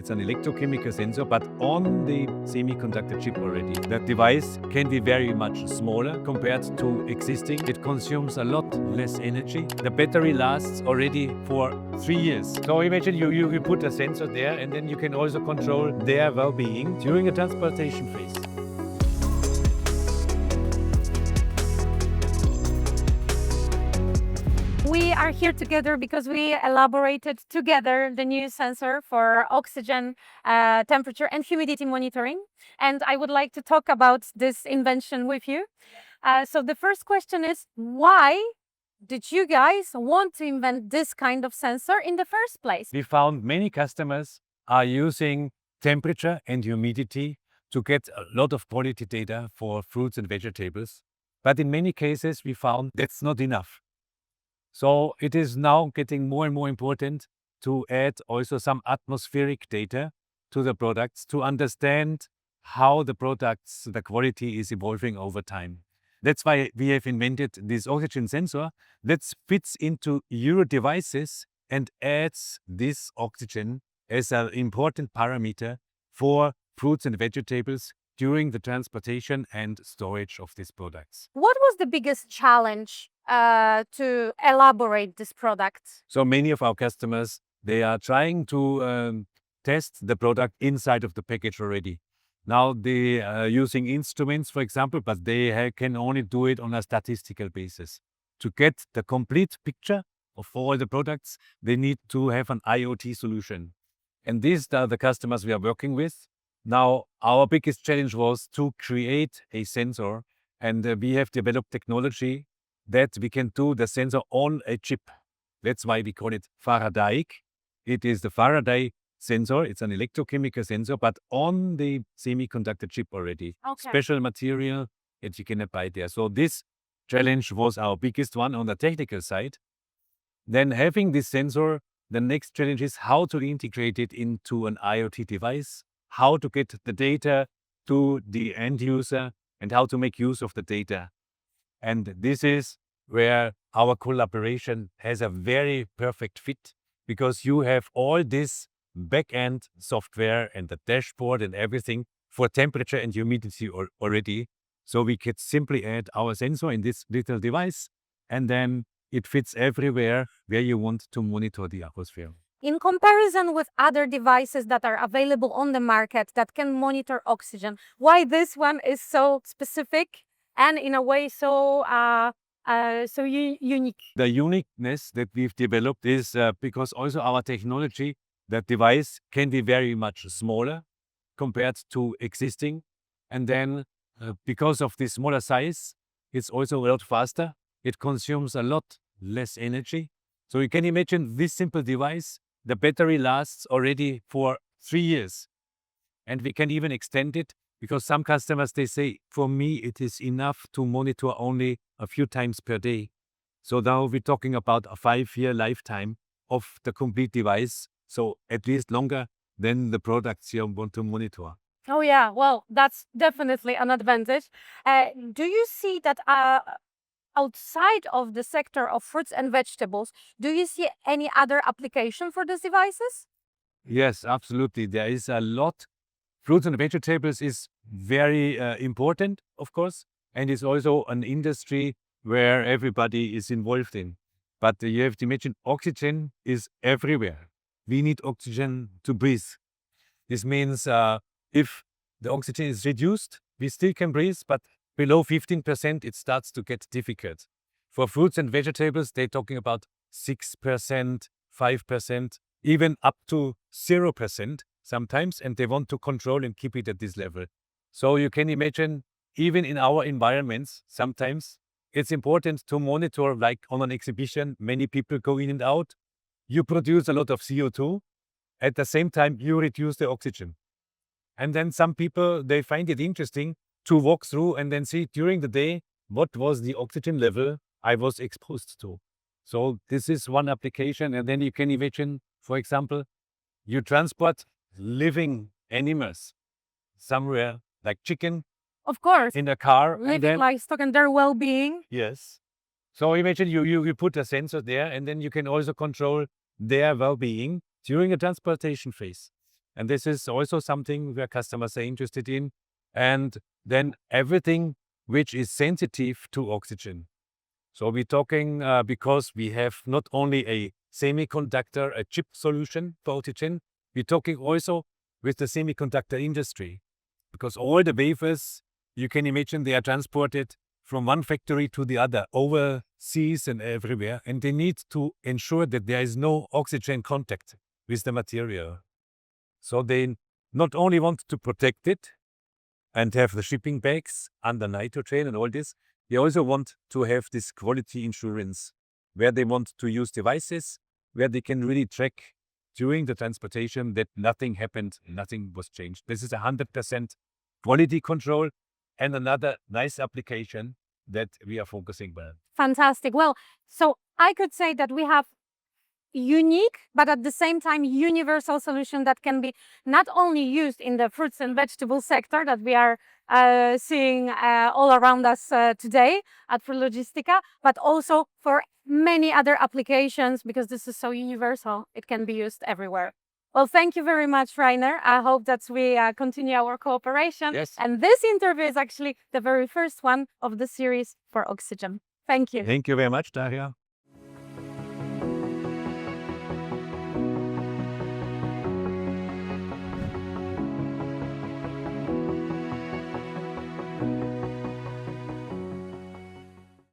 It's an electrochemical sensor, but on the semiconductor chip already. The device can be very much smaller compared to existing. It consumes a lot less energy. The battery lasts already for 3 years. So imagine you put a sensor there, and then you can also control their well-being during a transportation phase. We are here together because we elaborated together the new sensor for oxygen, temperature and humidity monitoring. And I would like to talk about this invention with you. So the first question is, why did you guys want to invent this kind of sensor in the first place? We found many customers are using temperature and humidity to get a lot of quality data for fruits and vegetables. But in many cases, we found that's not enough. So it is now getting more and more important to add also some atmospheric data to the products to understand how the products, the quality is evolving over time. That's why we have invented this oxygen sensor that fits into your devices and adds this oxygen as an important parameter for fruits and vegetables during the transportation and storage of these products. What was the biggest challenge to elaborate this product? So many of our customers, they are trying to test the product inside of the package already. Now they are using instruments, for example, but they can only do it on a statistical basis. To get the complete picture of all the products, they need to have an IoT solution. And these are the customers we are working with. Now, our biggest challenge was to create a sensor, and we have developed technology that we can do the sensor on a chip. That's why we call it FaradaIC. It is the Faraday sensor. It's an electrochemical sensor, but on the semiconductor chip already. Okay. Special material that you can apply there. So this challenge was our biggest one on the technical side. Then having this sensor, the next challenge is how to integrate it into an IoT device, how to get the data to the end user, and how to make use of the data. And this is where our collaboration has a very perfect fit, because you have all this back-end software and the dashboard and everything for temperature and humidity already. So we could simply add our sensor in this little device, and then it fits everywhere where you want to monitor the atmosphere. In comparison with other devices that are available on the market that can monitor oxygen, why this one is so specific and in a way so unique? The uniqueness that we've developed is because also our technology, that device can be very much smaller compared to existing. And then because of the smaller size, it's also a lot faster. It consumes a lot less energy. So you can imagine this simple device, the battery lasts already for 3 years. And we can even extend it, because some customers, they say, for me, it is enough to monitor only a few times per day. So now we're talking about a 5-year lifetime of the complete device. So at least longer than the products you want to monitor. Oh yeah, well, that's definitely an advantage. Do you see that outside of the sector of fruits and vegetables, do you see any other application for these devices? Yes, absolutely. There is a lot. Fruits and vegetables is very important, of course, and it's also an industry where everybody is involved in. But you have to imagine, oxygen is everywhere. We need oxygen to breathe. This means if the oxygen is reduced, we still can breathe, but below 15%, it starts to get difficult. For fruits and vegetables, they're talking about 6%, 5%, even up to 0% sometimes, and they want to control and keep it at this level. So you can imagine, even in our environments, sometimes it's important to monitor, like on an exhibition, many people go in and out. You produce a lot of CO2. At the same time, you reduce the oxygen. And then some people, they find it interesting to walk through and then see during the day what was the oxygen level I was exposed to. So this is one application. And then you can imagine, for example, you transport living animals somewhere, like chicken, Of course, in a car. And living then, livestock and their well-being. yes. So imagine you put a sensor there, and then you can also control their well-being during a transportation phase. And this is also something where customers are interested in. And then everything which is sensitive to oxygen. So we're talking because we have not only a semiconductor, a chip solution for oxygen, we're talking also with the semiconductor industry. Because all the wafers, you can imagine, they are transported from one factory to the other, overseas and everywhere. And they need to ensure that there is no oxygen contact with the material. So they not only want to protect it and have the shipping bags under nitrogen and all this, they also want to have this quality insurance where they want to use devices where they can really track during the transportation that nothing happened, nothing was changed. This is 100% quality control and another nice application that we are focusing on. Fantastic. Well, so I could say that we have unique, but at the same time universal solution that can be not only used in the fruits and vegetable sector that we are seeing all around us today at Logistica, but also for many other applications, because this is so universal, it can be used everywhere. Well, thank you very much, Rainer. I hope that we continue our cooperation. Yes. And this interview is actually the very first one of the series for oxygen. Thank you. Thank you very much, Daria.